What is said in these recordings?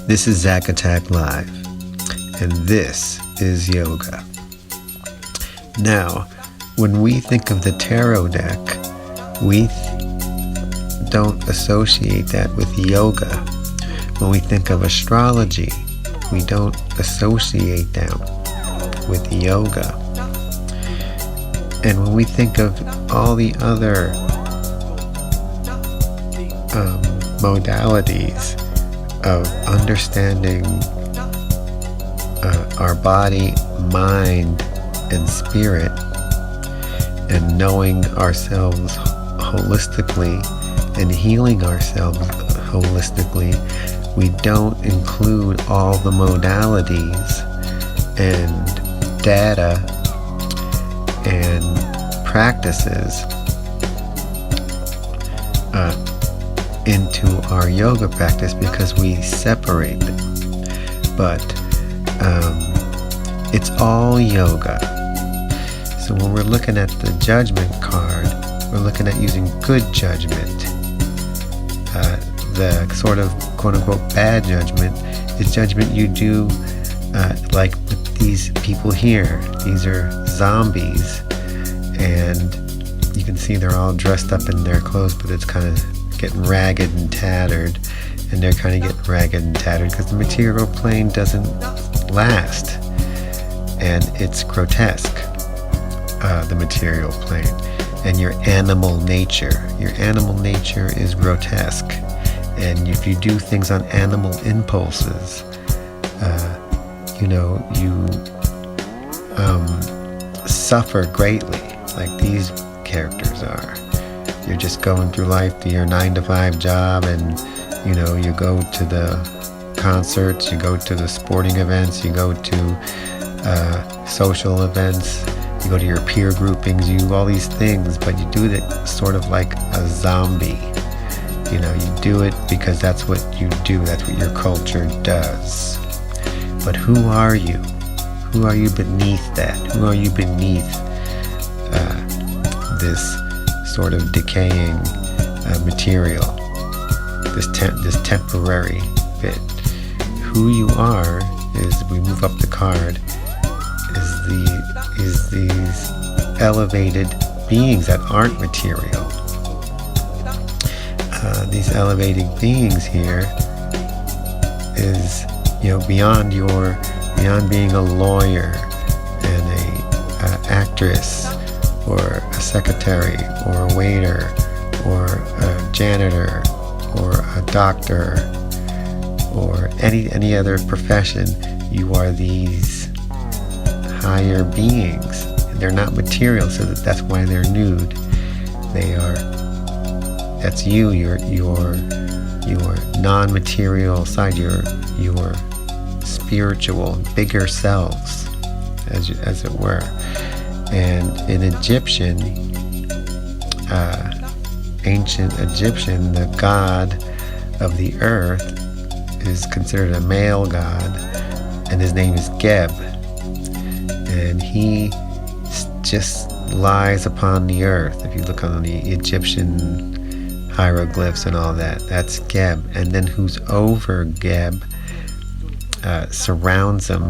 This is ZacAttack Live, and this is yoga. Now, when we think of the tarot deck, we don't associate that with yoga. When we think of astrology, we don't associate that with yoga. And when we think of all the other modalities of understanding our body, mind, and spirit, and knowing ourselves holistically and healing ourselves holistically, we don't include all the modalities and data and practices into our yoga practice because we separate them. But it's all yoga. So when we're looking at the judgment card, we're looking at using good judgment. The sort of quote-unquote bad judgment is judgment you do like with these people here. These are zombies, and you can see they're all dressed up in their clothes, but it's kind of getting ragged and tattered, and they're kind of getting ragged and tattered because the material plane doesn't last, and it's grotesque, the material plane. And your animal nature is grotesque, and if you do things on animal impulses, you suffer greatly, like these characters are. You're just going through life to your 9-to-5 job, and you go to the concerts, you go to the sporting events, you go to social events, you go to your peer groupings, you do all these things, but you do it sort of like a zombie. You do it because that's what you do, that's what your culture does. But who are you? Who are you beneath that? Who are you beneath this sort of decaying material, this temporary bit? Who you are is, we move up the card, is these elevated beings that aren't material. These elevated beings here is beyond being a lawyer and a actress or a secretary or a waiter or a janitor or a doctor or any other profession. You are these higher beings. They're not material, so that's why they're nude. That's you. Your non-material side. Your spiritual, bigger selves, as it were. And in ancient Egyptian, the god of the earth is considered a male god, and his name is Geb. And he just lies upon the earth. If you look on the Egyptian hieroglyphs and all that, that's Geb. And then who's over Geb surrounds him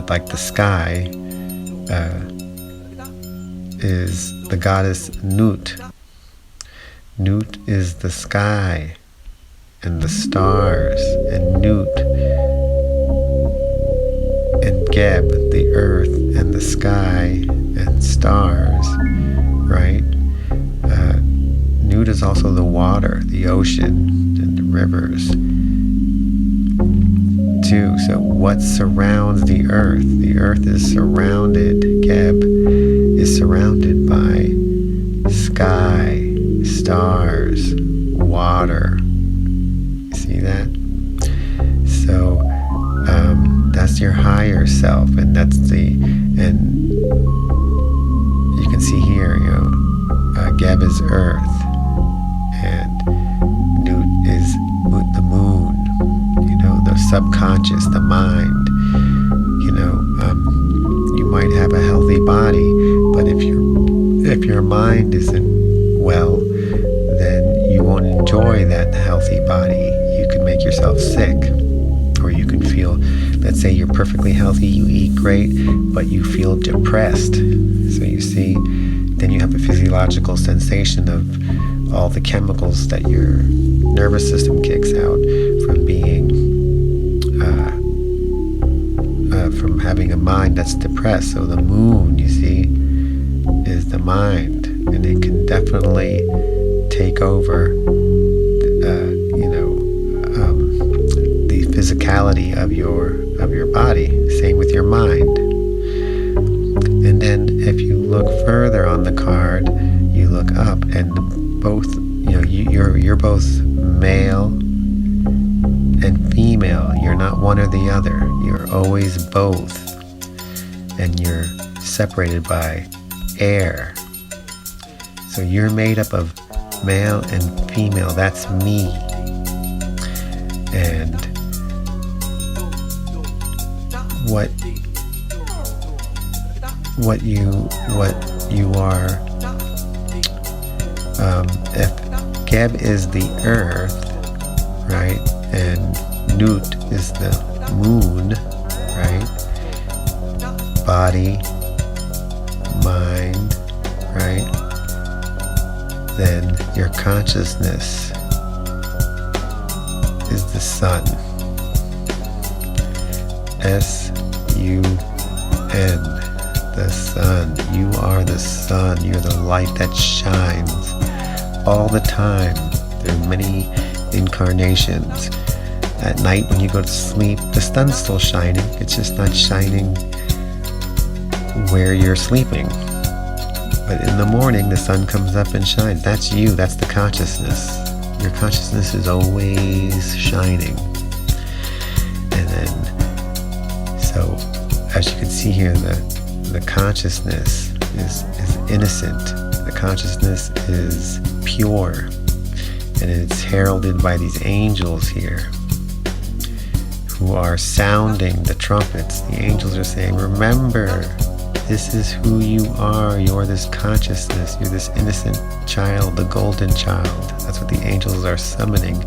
like the sky, is the goddess Nut. Nut is the sky and the stars, and Nut and Geb, the earth and the sky and stars, right? Nut is also the water, the ocean, and the rivers too. So what surrounds the earth? The earth is surrounded, Geb is surrounded by sky, stars, water. You see that? So that's your higher self, and and you can see here, Geb is earth, and Nut is the moon, the subconscious, the mind. You might have a healthy body, but if your mind isn't well, then you won't enjoy that healthy body. You can make yourself yourself sick. Or you can feel, let's say you're perfectly healthy, you eat great, but you feel depressed. So you see, then you have a physiological sensation of all the chemicals that your nervous system kicks out from being, from having a mind that's depressed. So the moon, you see, is the mind, and it can definitely take over, the physicality of your body. Same with your mind. And then if you look further on the card, you look up, and both, you're both male and female. You're not one or the other. You're always both, and you're separated by air. So you're made up of male and female. That's me. And what you are, if Geb is the earth, right, and Nut is the moon, right, body, mind, right, then your consciousness is the sun. S-U-N, the sun. You are the sun. You're the light that shines all the time through many incarnations. At night when you go to sleep, the sun's still shining. It's just not shining where you're sleeping. But in the morning, the sun comes up and shines. That's you. That's the consciousness. Your consciousness is always shining. And then, so as you can see here, the consciousness is innocent. The consciousness is pure. And it's heralded by these angels here who are sounding the trumpets. The angels are saying, remember, this is who you are. You're this consciousness. You're this innocent child, the golden child. That's what the angels are summoning.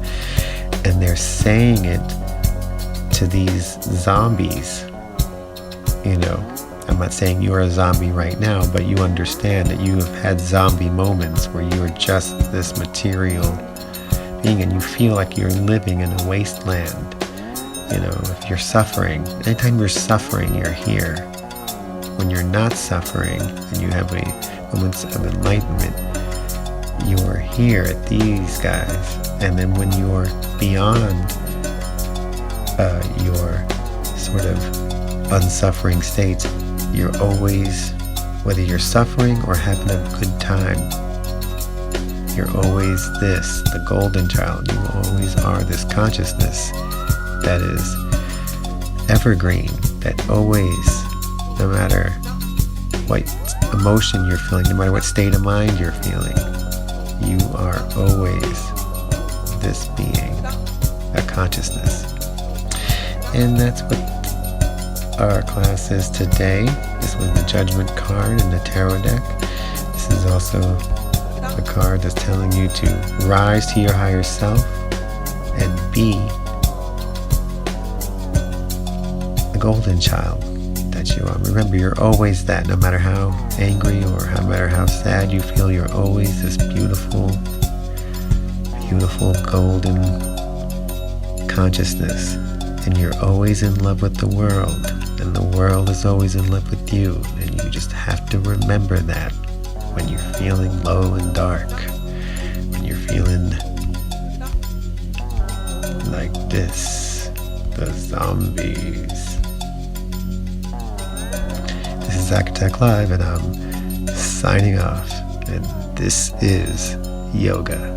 And they're saying it to these zombies. I'm not saying you're a zombie right now, but you understand that you have had zombie moments where you are just this material being and you feel like you're living in a wasteland. If you're suffering, anytime you're suffering, you're here. When you're not suffering and you have moments of enlightenment, you're here at these guys. And then when you're beyond your sort of unsuffering states, you're always, whether you're suffering or having a good time, you're always this, the golden child. You always are this consciousness that is evergreen, that always, no matter what emotion you're feeling, no matter what state of mind you're feeling, you are always this being, a consciousness. And that's what our class is today. This was the Judgment card in the Tarot deck. This is also the card that's telling you to rise to your higher self and be the golden child that you are. Remember, you're always that. No matter how angry or no matter how sad you feel, you're always this beautiful, beautiful golden consciousness. And you're always in love with the world, and the world is always in love with you. And you just have to remember that when you're feeling low and dark, when you're feeling like this, the zombies. This is ZacAttack Live, and I'm signing off, and this is yoga.